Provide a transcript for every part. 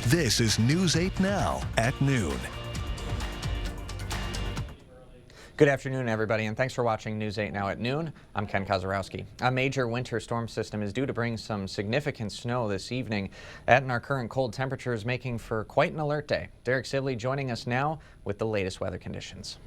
This is News 8 Now at noon. Good afternoon, everybody, and thanks for watching News 8 Now at noon. I'm Ken Kozarowski. A major winter storm system is due to bring some significant snow this evening. That and our current cold temperatures making for quite an alert day. Derek Sibley joining us now with the latest weather conditions.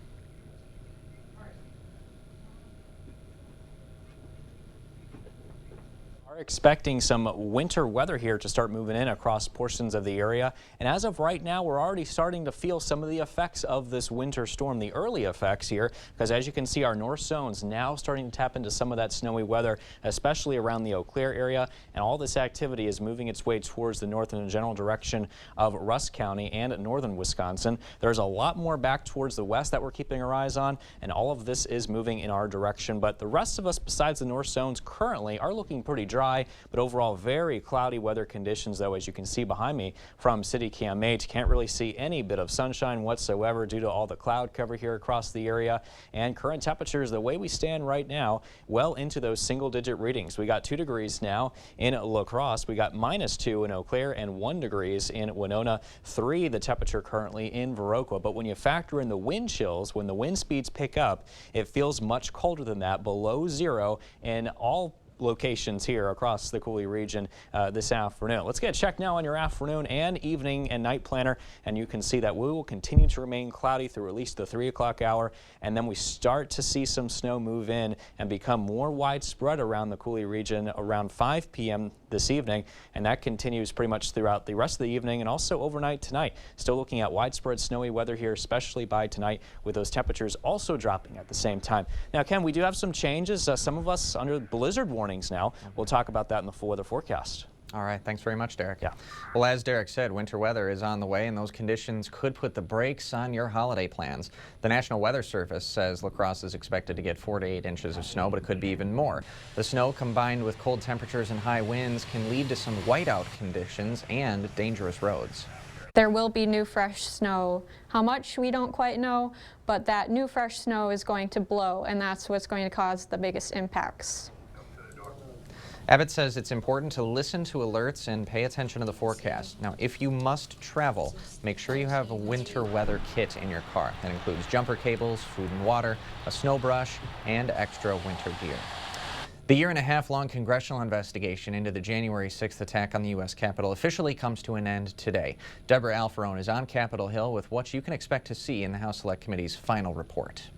Expecting some winter weather here to start moving in across portions of the area, and as of right now we're already starting to feel some of the effects of this winter storm, the early effects here, because as you can see, our north zone's now starting to tap into some of that snowy weather, especially around the Eau Claire area, and all this activity is moving its way towards the north in the general direction of Rusk County and northern Wisconsin. There's a lot more back towards the west that we're keeping our eyes on, and all of this is moving in our direction, but the rest of us besides the north zones currently are looking pretty dry. But overall very cloudy weather conditions, though, as you can see behind me from City Cam 8. Can't really see any bit of sunshine whatsoever due to all the cloud cover here across the area. And current temperatures, the way we stand right now, well into those single-digit readings. We got 2 degrees now in La Crosse. We got -2 in Eau Claire and 1 degrees in Winona. 3 the temperature currently in Viroqua. But when you factor in the wind chills, when the wind speeds pick up, it feels much colder than that, below 0 in all locations here across the Coulee region this afternoon. Let's get a check now on your afternoon and evening and night planner, and you can see that we will continue to remain cloudy through at least the 3 o'clock hour, and then we start to see some snow move in and become more widespread around the Coulee region around 5 p.m. this evening, and that continues pretty much throughout the rest of the evening and also overnight tonight. Still looking at widespread snowy weather here, especially by tonight, with those temperatures also dropping at the same time. Now, Ken, we do have some changes. Some of us under blizzard warnings now. We'll talk about that in the full weather forecast. All right, thanks very much, Derek. Yeah. Well, as Derek said, winter weather is on the way, and those conditions could put the brakes on your holiday plans. The National Weather Service says La Crosse is expected to get 4 to 8 inches of snow, but it could be even more. The snow, combined with cold temperatures and high winds, can lead to some whiteout conditions and dangerous roads. There will be new fresh snow. How much, we don't quite know, but that new fresh snow is going to blow, and that's what's going to cause the biggest impacts. Abbott says it's important to listen to alerts and pay attention to the forecast. Now, if you must travel, make sure you have a winter weather kit in your car. That includes jumper cables, food and water, a snow brush, and extra winter gear. The year-and-a-half-long congressional investigation into the January 6th attack on the U.S. Capitol officially comes to an end today. Deborah Alfarone is on Capitol Hill with what you can expect to see in the House Select Committee's final report.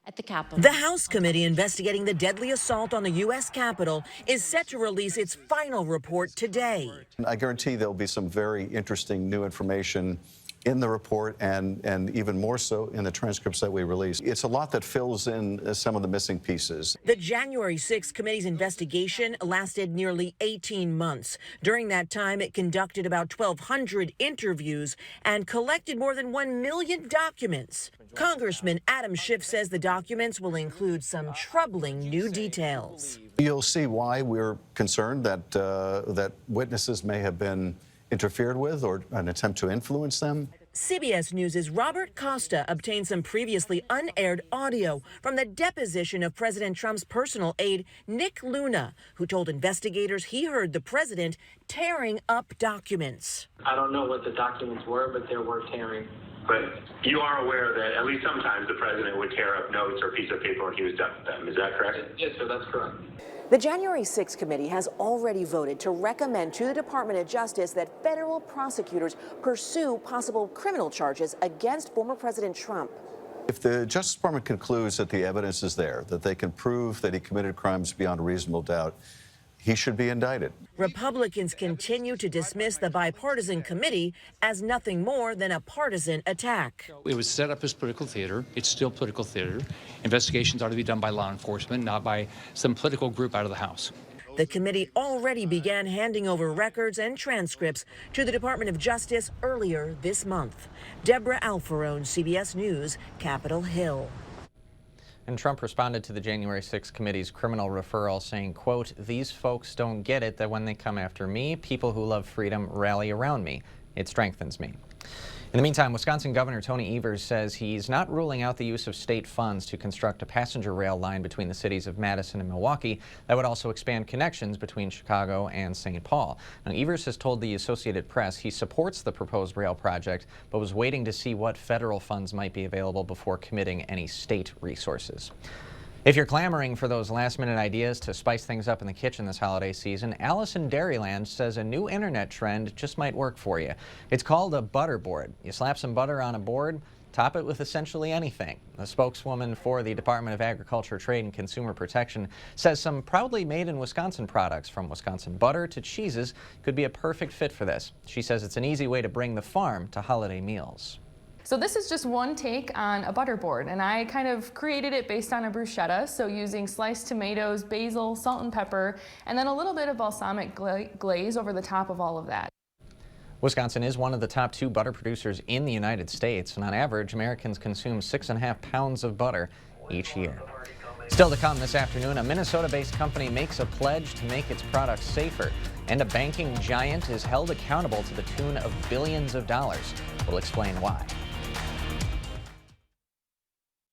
At the Capitol. The House committee investigating the deadly assault on the U.S. Capitol is set to release its final report today. I guarantee there'll be some very interesting new information in the report and even more so in the transcripts that we release. It's a lot that fills in some of the missing pieces. The January 6th committee's investigation lasted nearly 18 months. During that time, it conducted about 1,200 interviews and collected more than 1 million documents. Congressman Adam Schiff says the documents will include some troubling new details. You'll see why we're concerned that that witnesses may have been interfered with or an attempt to influence them. CBS News' Robert Costa obtained some previously unaired audio from the deposition of President Trump's personal aide, Nick Luna, who told investigators he heard the president tearing up documents. I don't know what the documents were, but there were tearing. But you are aware that at least sometimes the president would tear up notes or piece of paper when he was done with them. Is that correct? Yes, sir, that's correct. The January 6th committee has already voted to recommend to the Department of Justice that federal prosecutors pursue possible criminal charges against former President Trump. If the Justice Department concludes that the evidence is there, that they can prove that he committed crimes beyond a reasonable doubt, he should be indicted. Republicans continue to dismiss the bipartisan committee as nothing more than a partisan attack. It was set up as political theater. It's still political theater. Investigations are to be done by law enforcement, not by some political group out of the House. The committee already began handing over records and transcripts to the Department of Justice earlier this month. Deborah Alfarone, CBS News, Capitol Hill. And Trump responded to the January 6th committee's criminal referral saying, quote, "These folks don't get it that when they come after me, people who love freedom rally around me. It strengthens me." In the meantime, Wisconsin Governor Tony Evers says he's not ruling out the use of state funds to construct a passenger rail line between the cities of Madison and Milwaukee that would also expand connections between Chicago and St. Paul. Now, Evers has told the Associated Press he supports the proposed rail project, but was waiting to see what federal funds might be available before committing any state resources. If you're clamoring for those last-minute ideas to spice things up in the kitchen this holiday season, Alice in Dairyland says a new internet trend just might work for you. It's called a butter board. You slap some butter on a board, top it with essentially anything. The spokeswoman for the Department of Agriculture, Trade, and Consumer Protection says some proudly made in Wisconsin products, from Wisconsin butter to cheeses, could be a perfect fit for this. She says it's an easy way to bring the farm to holiday meals. So this is just one take on a butter board, and I kind of created it based on a bruschetta, so using sliced tomatoes, basil, salt and pepper, and then a little bit of balsamic glaze over the top of all of that. Wisconsin is one of the top 2 butter producers in the United States, and on average, Americans consume 6.5 pounds of butter each year. Still to come this afternoon, a Minnesota-based company makes a pledge to make its products safer, and a banking giant is held accountable to the tune of billions of dollars. We'll explain why.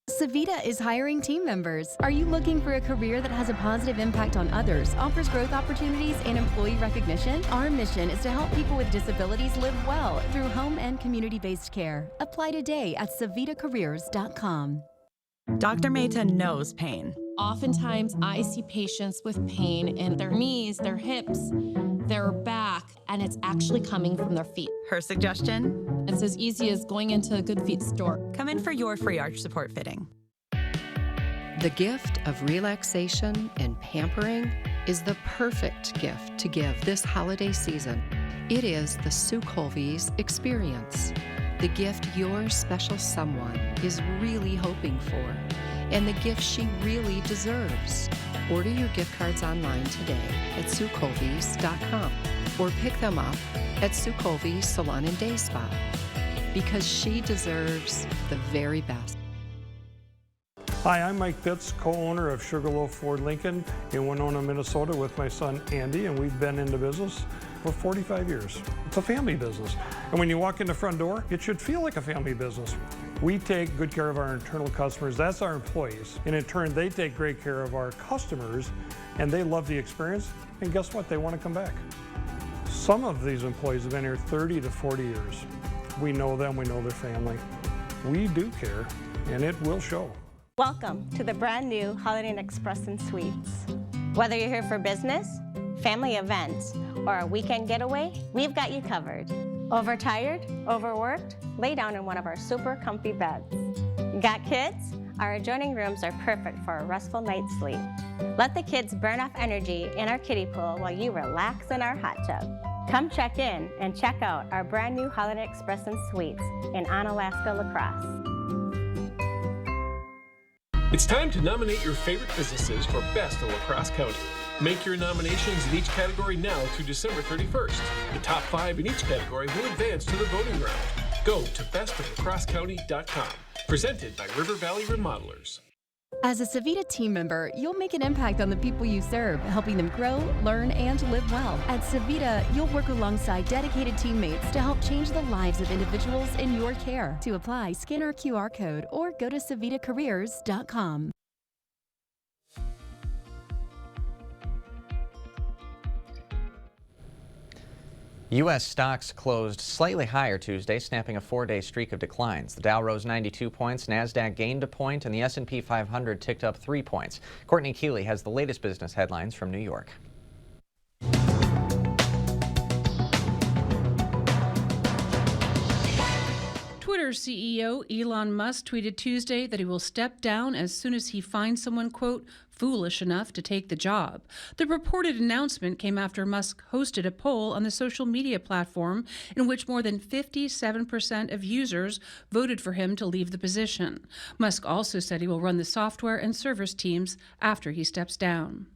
Savita is hiring team members. Are you looking for a career that has a positive impact on others, offers growth opportunities, and employee recognition? Our mission is to help people with disabilities live well through home and community-based care. Apply today at savitacareers.com. Dr. Mehta knows pain. Oftentimes, I see patients with pain in their knees, their hips, their back, and it's actually coming from their feet. Her suggestion? It's as easy as going into a Good Feet store. Come in for your free arch support fitting. The gift of relaxation and pampering is the perfect gift to give this holiday season. It is the Sue Colvey's experience, the gift your special someone is really hoping for, and the gift she really deserves. Order your gift cards online today at SueColveys.com or pick them up at Sue Colvey's Salon and Day Spa, because she deserves the very best. Hi, I'm Mike Pitts, co-owner of Sugarloaf Ford Lincoln in Winona, Minnesota with my son Andy, and we've been in the business for 45 years. It's a family business. And when you walk in the front door, it should feel like a family business. We take good care of our internal customers, that's our employees. And in turn, they take great care of our customers, and they love the experience. And guess what? They want to come back. Some of these employees have been here 30 to 40 years. We know them, we know their family. We do care, and it will show. Welcome to the brand new Holiday Inn Express and Suites. Whether you're here for business, family events, or a weekend getaway, we've got you covered. Overtired, overworked? Lay down in one of our super comfy beds. Got kids? Our adjoining rooms are perfect for a restful night's sleep. Let the kids burn off energy in our kiddie pool while you relax in our hot tub. Come check in and check out our brand new Holiday Inn Express and Suites in Onalaska La Crosse. It's time to nominate your favorite businesses for Best of La Crosse County. Make your nominations in each category now through December 31st. The top 5 in each category will advance to the voting round. Go to bestoflacrossecounty.com. Presented by River Valley Remodelers. As a Savita team member, you'll make an impact on the people you serve, helping them grow, learn, and live well. At Savita, you'll work alongside dedicated teammates to help change the lives of individuals in your care. To apply, scan our QR code or go to savitacareers.com. U.S. stocks closed slightly higher Tuesday, snapping a 4-day streak of declines. The Dow rose 92 points, NASDAQ gained a point, and the S&P 500 ticked up 3 points. Courtney Keeley has the latest business headlines from New York. Twitter CEO Elon Musk tweeted Tuesday that he will step down as soon as he finds someone, quote, foolish enough to take the job. The reported announcement came after Musk hosted a poll on the social media platform in which more than 57% of users voted for him to leave the position. Musk also said he will run the software and service teams after he steps down.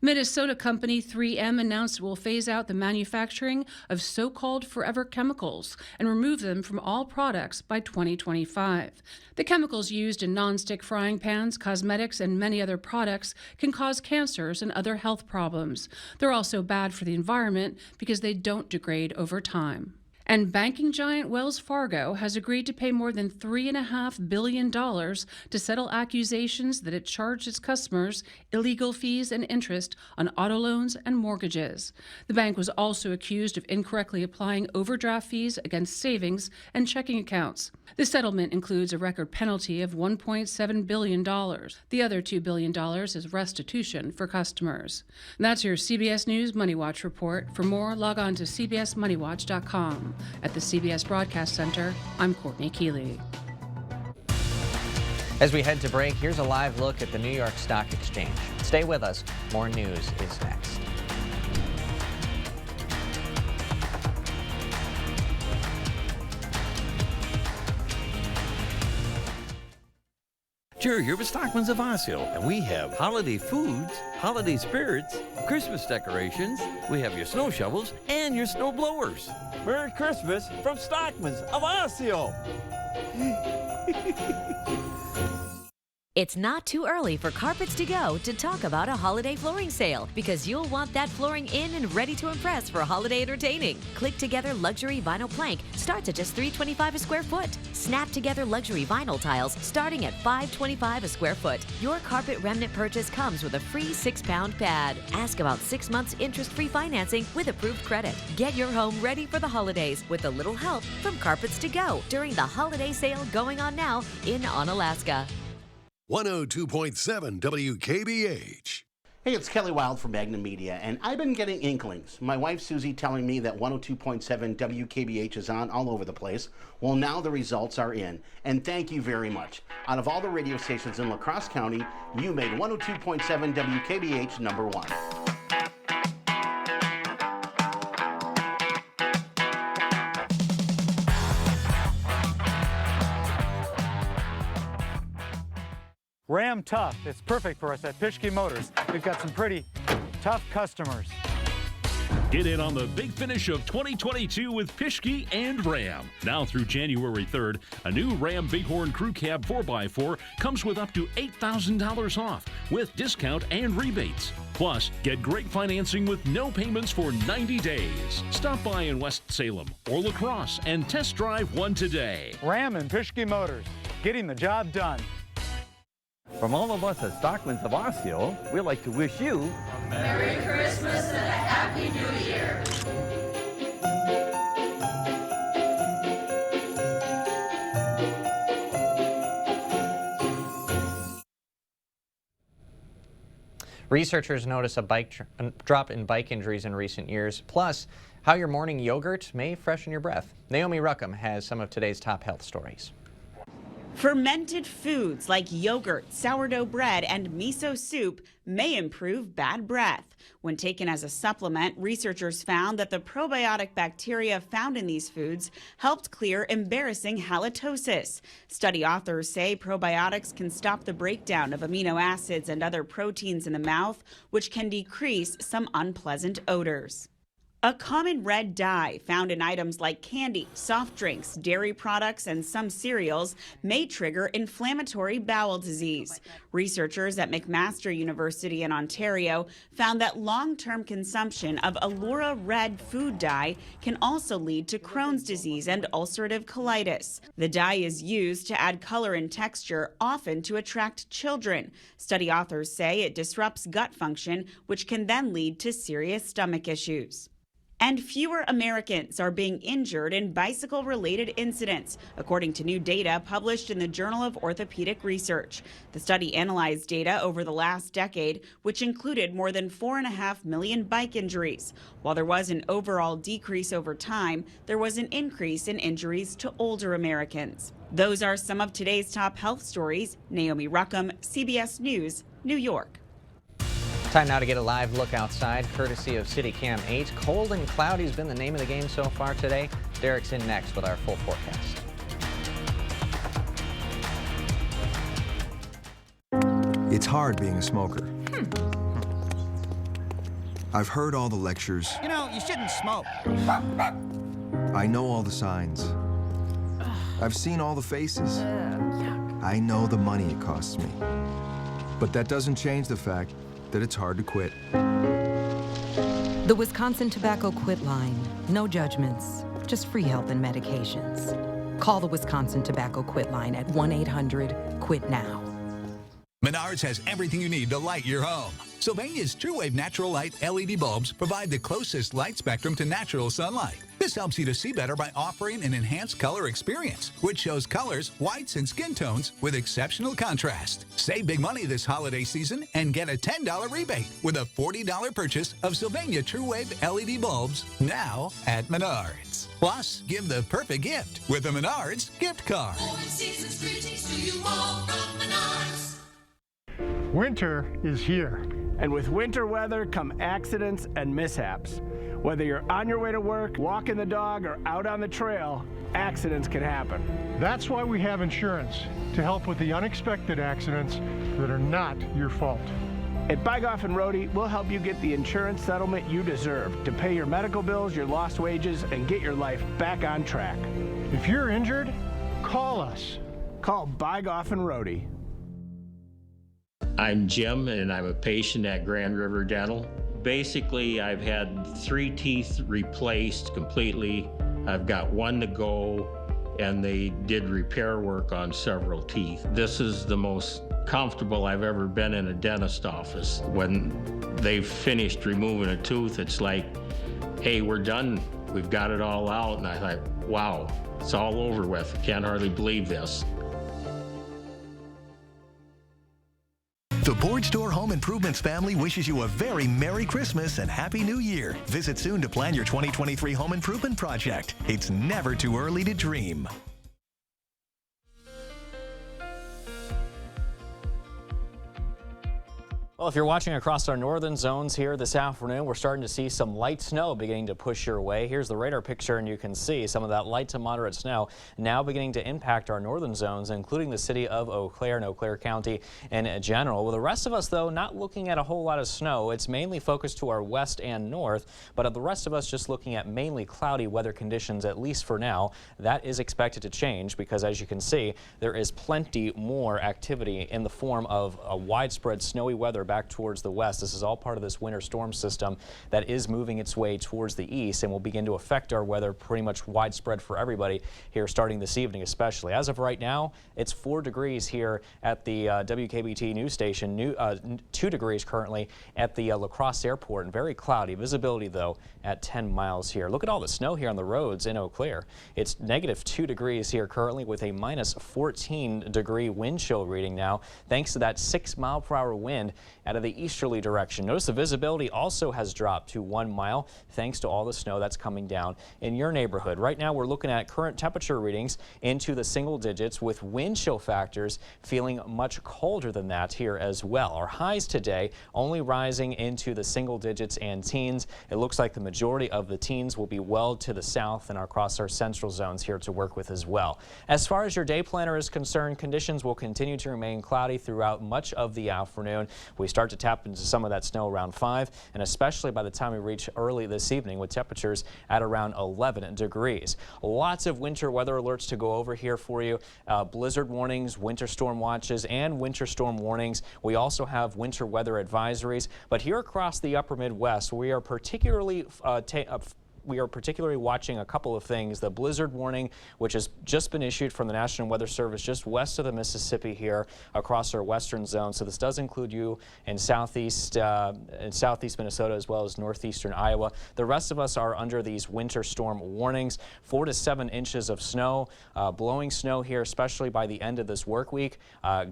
Minnesota company 3M announced it will phase out the manufacturing of so-called forever chemicals and remove them from all products by 2025. The chemicals used in nonstick frying pans, cosmetics, and many other products can cause cancers and other health problems. They're also bad for the environment because they don't degrade over time. And banking giant Wells Fargo has agreed to pay more than $3.5 billion to settle accusations that it charged its customers illegal fees and interest on auto loans and mortgages. The bank was also accused of incorrectly applying overdraft fees against savings and checking accounts. The settlement includes a record penalty of $1.7 billion. The other $2 billion is restitution for customers. And that's your CBS News Money Watch report. For more, log on to cbsmoneywatch.com. At the CBS Broadcast Center, I'm Courtney Keeley. As we head to break, here's a live look at the New York Stock Exchange. Stay with us. More news is next. Jerry here with Stockman's of Osseo, and we have holiday foods, holiday spirits, Christmas decorations, we have your snow shovels, and your snow blowers. Merry Christmas from Stockman's of Osseo! It's not too early for Carpets to Go to talk about a holiday flooring sale, because you'll want that flooring in and ready to impress for holiday entertaining. Click Together Luxury Vinyl Plank starts at just $3.25 a square foot. Snap Together Luxury Vinyl Tiles starting at $5.25 a square foot. Your carpet remnant purchase comes with a free 6-pound pad. Ask about 6 months interest-free financing with approved credit. Get your home ready for the holidays with a little help from Carpets to Go during the holiday sale going on now in Onalaska. 102.7 WKBH. Hey, it's Kelly Wild from Magnum Media, and I've been getting inklings. My wife Susie telling me that 102.7 WKBH is on all over the place. Well, now the results are in, and thank you very much. Out of all the radio stations in La Crosse County, you made 102.7 WKBH number one. Ram Tough. It's perfect for us at Pischke Motors. We've got some pretty tough customers. Get in on the big finish of 2022 with Pischke and Ram. Now through January 3rd, a new Ram Bighorn Crew Cab 4x4 comes with up to $8,000 off with discount and rebates. Plus, get great financing with no payments for 90 days. Stop by in West Salem or La Crosse and test drive one today. Ram and Pischke Motors, getting the job done. From all of us at Stockman's of Osseo, we'd like to wish you Merry Christmas and a Happy New Year. Researchers notice a drop in bike injuries in recent years, plus how your morning yogurt may freshen your breath. Naomi Ruckham has some of today's top health stories. Fermented foods like yogurt, sourdough bread, and miso soup may improve bad breath. When taken as a supplement, researchers found that the probiotic bacteria found in these foods helped clear embarrassing halitosis. Study authors say probiotics can stop the breakdown of amino acids and other proteins in the mouth, which can decrease some unpleasant odors. A common red dye found in items like candy, soft drinks, dairy products, and some cereals may trigger inflammatory bowel disease. Researchers at McMaster University in Ontario found that long-term consumption of Allura red food dye can also lead to Crohn's disease and ulcerative colitis. The dye is used to add color and texture, often to attract children. Study authors say it disrupts gut function, which can then lead to serious stomach issues. And fewer Americans are being injured in bicycle-related incidents, according to new data published in the Journal of Orthopedic Research. The study analyzed data over the last decade, which included more than 4.5 million bike injuries. While there was an overall decrease over time, there was an increase in injuries to older Americans. Those are some of today's top health stories. Naomi Ruckham, CBS News, New York. Time now to get a live look outside, courtesy of CityCam 8. Cold and cloudy has been the name of the game so far today. Derek's in next with our full forecast. It's hard being a smoker. I've heard all the lectures. You know, you shouldn't smoke. I know all the signs. I've seen all the faces. I know the money it costs me. But that doesn't change the fact that it's hard to quit. The Wisconsin Tobacco Quit Line. No judgments, just free help and medications. Call the Wisconsin Tobacco Quit line at 1-800-QUIT-NOW. Menards has everything you need to light your home. Sylvania's TrueWave Natural Light LED bulbs provide the closest light spectrum to natural sunlight. This helps you to see better by offering an enhanced color experience, which shows colors, whites, and skin tones with exceptional contrast. Save big money this holiday season and get a $10 rebate with a $40 purchase of Sylvania TrueWave LED bulbs now at Menards. Plus, give the perfect gift with a Menards gift card. Season's greetings to you all from Menards. Winter is here. And with winter weather come accidents and mishaps. Whether you're on your way to work, walking the dog, or out on the trail, accidents can happen. That's why we have insurance, to help with the unexpected accidents that are not your fault. At Bygoff and Rohde, we'll help you get the insurance settlement you deserve to pay your medical bills, your lost wages, and get your life back on track. If you're injured, call us. Call Bygoff and Rohde. I'm Jim, and I'm a patient at Grand River Dental. Basically, I've had 3 teeth replaced completely. I've got 1 to go, and they did repair work on several teeth. This is the most comfortable I've ever been in a dentist office. When they've finished removing a tooth, it's like, hey, we're done. We've got it all out. And I thought, wow, it's all over with. Can't hardly believe this. The Board Store Home Improvements family wishes you a very Merry Christmas and Happy New Year. Visit soon to plan your 2023 home improvement project. It's never too early to dream. Well, if you're watching across our northern zones here this afternoon, we're starting to see some light snow beginning to push your way. Here's the radar picture, and you can see some of that light to moderate snow now beginning to impact our northern zones, including the city of Eau Claire and Eau Claire County in general. Well, the rest of us, though, not looking at a whole lot of snow. It's mainly focused to our west and north, but the rest of us just looking at mainly cloudy weather conditions, at least for now. That is expected to change because, as you can see, there is plenty more activity in the form of a widespread snowy weather back towards the west. This is all part of this winter storm system that is moving its way towards the east and will begin to affect our weather pretty much widespread for everybody here starting this evening especially. As of right now, it's 4 degrees here at the WKBT news station, 2 degrees currently at the La Crosse Airport, and very cloudy. Visibility, though, at 10 miles here. Look at all the snow here on the roads in Eau Claire. It's -2 degrees here currently with a -14-degree wind chill reading now, thanks to that 6-mile-per-hour wind out of the easterly direction. Notice the visibility also has dropped to 1 mile thanks to all the snow that's coming down in your neighborhood. Right now we're looking at current temperature readings into the single digits with wind chill factors feeling much colder than that here as well. Our highs today only rising into the single digits and teens. It looks like the majority of the teens will be well to the south and across our central zones here to work with as well. As far as your day planner is concerned, conditions will continue to remain cloudy throughout much of the afternoon. We start to tap into some of that snow around 5, and especially by the time we reach early this evening with temperatures at around 11 degrees. Lots of winter weather alerts to go over here for you. Blizzard warnings, winter storm watches, and winter storm warnings. We also have winter weather advisories, but here across the upper Midwest, we are particularly watching a couple of things. The blizzard warning, which has just been issued from the National Weather Service just west of the Mississippi here across our western zone. So this does include you in southeast Minnesota as well as northeastern Iowa. The rest of us are under these winter storm warnings. 4 to 7 inches of snow, blowing snow here, especially by the end of this work week.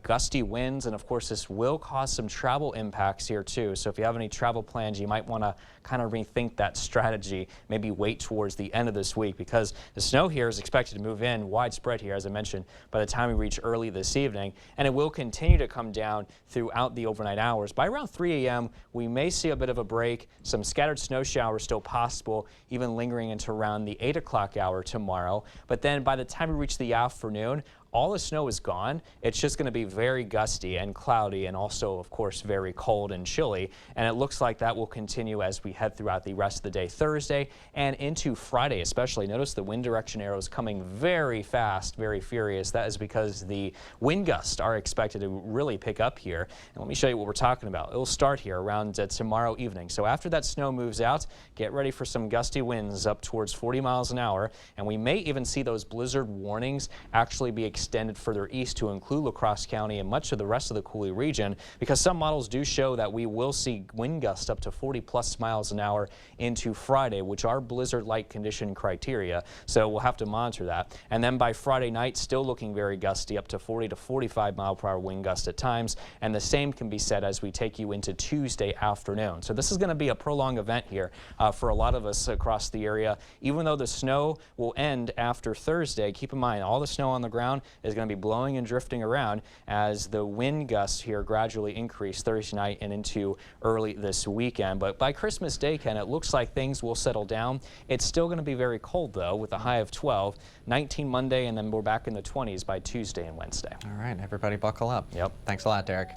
Gusty winds, and of course this will cause some travel impacts here too. So if you have any travel plans, you might want to kind of rethink that strategy. Maybe wait towards the end of this week because the snow here is expected to move in widespread here, as I mentioned, by the time we reach early this evening, and it will continue to come down throughout the overnight hours. By around 3 a.m., we may see a bit of a break, some scattered snow showers still possible, even lingering into around the 8 o'clock hour tomorrow. But then by the time we reach the afternoon, all the snow is gone. It's just going to be very gusty and cloudy and also, of course, very cold and chilly. And it looks like that will continue as we head throughout the rest of the day Thursday and into Friday especially. Notice the wind direction arrows coming very fast, very furious. That is because the wind gusts are expected to really pick up here. And let me show you what we're talking about. It will start here around tomorrow evening. So after that snow moves out, get ready for some gusty winds up towards 40 miles an hour. And we may even see those blizzard warnings actually be extended further east to include La Crosse County and much of the rest of the Coulee region, because some models do show that we will see wind gusts up to 40+ miles an hour into Friday, which are blizzard-like condition criteria. So we'll have to monitor that. And then by Friday night, still looking very gusty, up to 40 to 45 mile per hour wind gusts at times. And the same can be said as we take you into Tuesday afternoon. So this is going to be a prolonged event here for a lot of us across the area. Even though the snow will end after Thursday, keep in mind all the snow on the ground is going to be blowing and drifting around as the wind gusts here gradually increase Thursday night and into early this weekend. But by Christmas Day, Ken, it looks like things will settle down. It's still going to be very cold though, with a high of 12, 19 Monday, and then we're back in the 20s by Tuesday and Wednesday. All right, everybody buckle up. Yep. Thanks a lot, Derek.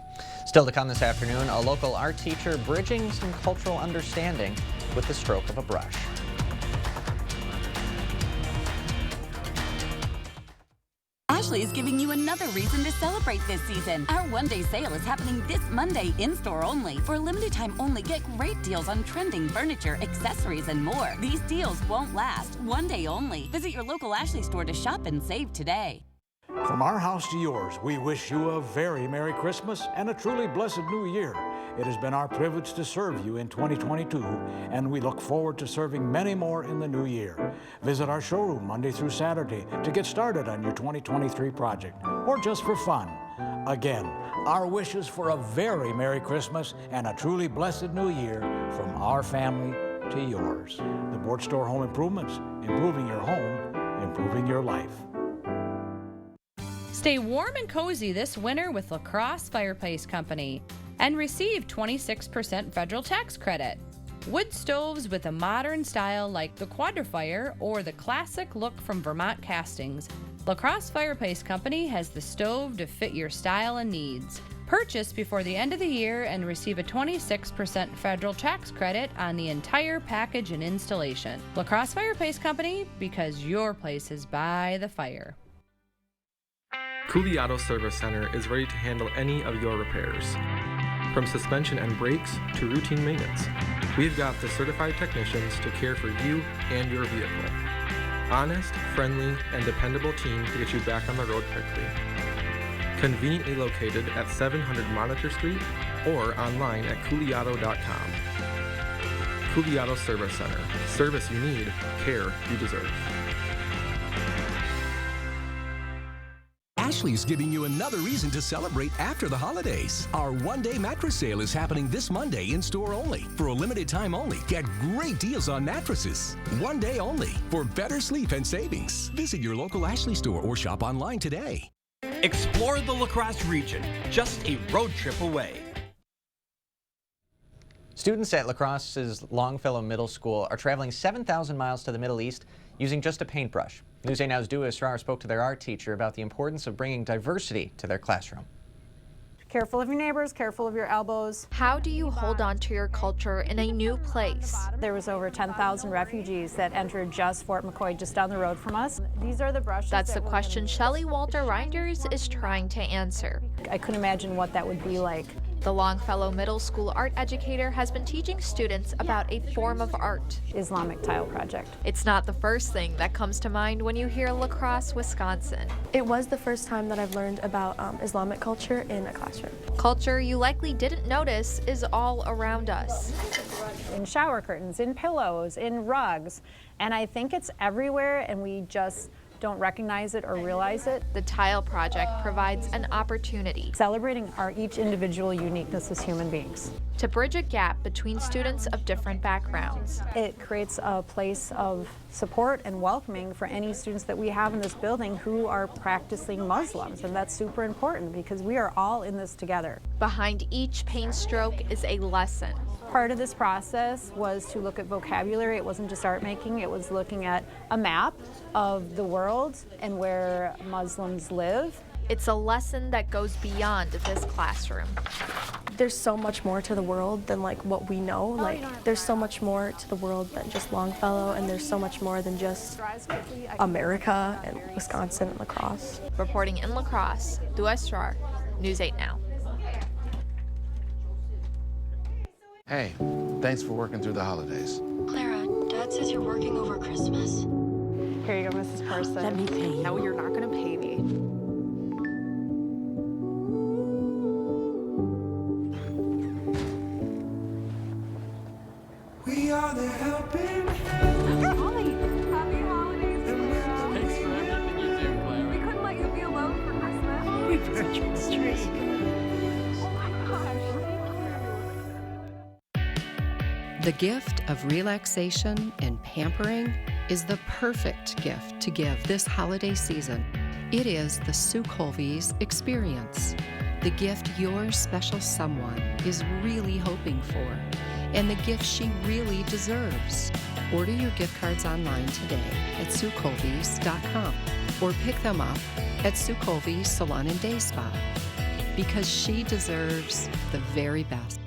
Still to come this afternoon, a local art teacher bridging some cultural understanding with the stroke of a brush. Ashley is giving you another reason to celebrate this season. Our one-day sale is happening this Monday in-store only. For a limited time only, get great deals on trending furniture, accessories, and more. These deals won't last. One day only. Visit your local Ashley store to shop and save today. From our house to yours, we wish you a very Merry Christmas and a truly blessed New Year. It has been our privilege to serve you in 2022, and we look forward to serving many more in the new year. Visit our showroom Monday through Saturday to get started on your 2023 project, or just for fun. Again, our wishes for a very Merry Christmas and a truly blessed New Year from our family to yours. The Board Store Home Improvements, improving your home, improving your life. Stay warm and cozy this winter with La Crosse Fireplace Company and receive 26% federal tax credit. Wood stoves with a modern style like the Quadra-Fire or the classic look from Vermont Castings. La Crosse Fireplace Company has the stove to fit your style and needs. Purchase before the end of the year and receive a 26% federal tax credit on the entire package and installation. La Crosse Fireplace Company, because your place is by the fire. Coulee Auto Service Center is ready to handle any of your repairs. From suspension and brakes to routine maintenance, we've got the certified technicians to care for you and your vehicle. Honest, friendly, and dependable team to get you back on the road quickly. Conveniently located at 700 Monitor Street or online at CooleyAuto.com. Coulee Auto Service Center. Service you need, care you deserve. Ashley's giving you another reason to celebrate after the holidays. Our one-day mattress sale is happening this Monday in-store only. For a limited time only, get great deals on mattresses. One day only for better sleep and savings. Visit your local Ashley store or shop online today. Explore the La Crosse region, just a road trip away. Students at La Crosse's Longfellow Middle School are traveling 7,000 miles to the Middle East using just a paintbrush. News 8 Now's Dua Israr spoke to their art teacher about the importance of bringing diversity to their classroom. Careful of your neighbors, careful of your elbows. How do you hold on to your culture in a new place? There was over 10,000 refugees that entered just Fort McCoy, just down the road from us. These are the brushes. That's the question Shelley Walter Reinders is trying to answer. I couldn't imagine what that would be like. The Longfellow Middle School art educator has been teaching students about a form of art. Islamic Tile Project. It's not the first thing that comes to mind when you hear La Crosse, Wisconsin. It was the first time that I've learned about Islamic culture in a classroom. Culture you likely didn't notice is all around us. In shower curtains, in pillows, in rugs, and I think it's everywhere and we just don't recognize it or realize it. The Tile Project provides an opportunity. Celebrating our each individual uniqueness as human beings. to bridge a gap between students of different backgrounds. It creates a place of support and welcoming for any students that we have in this building who are practicing Muslims, and that's super important because we are all in this together. Behind each paint stroke is a lesson. Part of this process was to look at vocabulary. It wasn't just art making, it was looking at a map of the world and where Muslims live. It's a lesson that goes beyond this classroom. There's so much more to the world than like what we know. Like there's so much more to the world than just Longfellow, and there's so much more than just America and Wisconsin and La Crosse. Reporting in La Crosse, Dua Esrar, News 8 Now. Hey, thanks for working through the holidays. Clara, Dad says you're working over Christmas. Here you go, Mrs. Person. Let me pay you. No, you're not going to pay me. We are the helping hand. Holly, happy holidays. Thanks for everything you do, Clara. We couldn't let you be alone for Christmas. We purchased the tree. Oh my gosh. The gift of relaxation and pampering is the perfect gift to give this holiday season. It is the Sue Colvey's experience, the gift your special someone is really hoping for, and the gift she really deserves. Order your gift cards online today at SueColveys.com or pick them up at Sue Colvey's Salon and Day Spa, because she deserves the very best.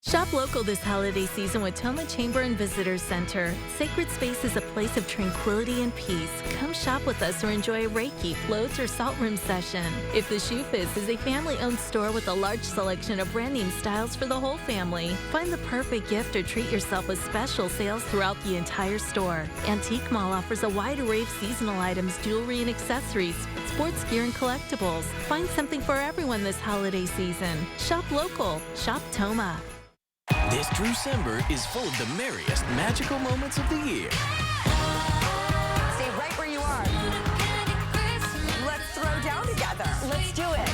Shop local this holiday season with Toma Chamber and Visitor Center. Sacred Space is a place of tranquility and peace. Come shop with us or enjoy a Reiki, floats, or salt room session. If the Shoe Fizz is a family-owned store with a large selection of brand name styles for the whole family. Find the perfect gift or treat yourself with special sales throughout the entire store. Antique Mall offers a wide array of seasonal items, jewelry and accessories, sports gear and collectibles. Find something for everyone this holiday season. Shop local. Shop Toma. This December is full of the merriest, magical moments of the year. Stay right where you are. Let's throw down together. Let's do it.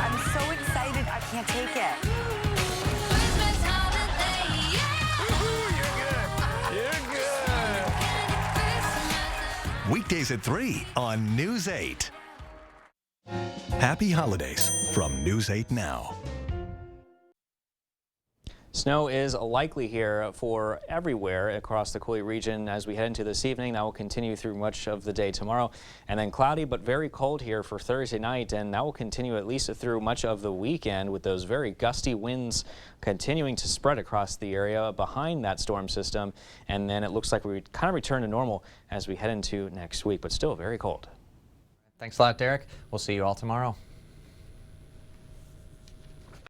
I'm so excited. I can't take it. You're good. Weekdays at 3 on News 8. Happy holidays from News 8 Now. Snow is likely here for everywhere across the Coulee region as we head into this evening. That will continue through much of the day tomorrow, and then cloudy but very cold here for Thursday night, and that will continue at least through much of the weekend, with those very gusty winds continuing to spread across the area behind that storm system. And then it looks like we kind of return to normal as we head into next week, but still very cold. Thanks a lot, Derek. We'll see you all tomorrow.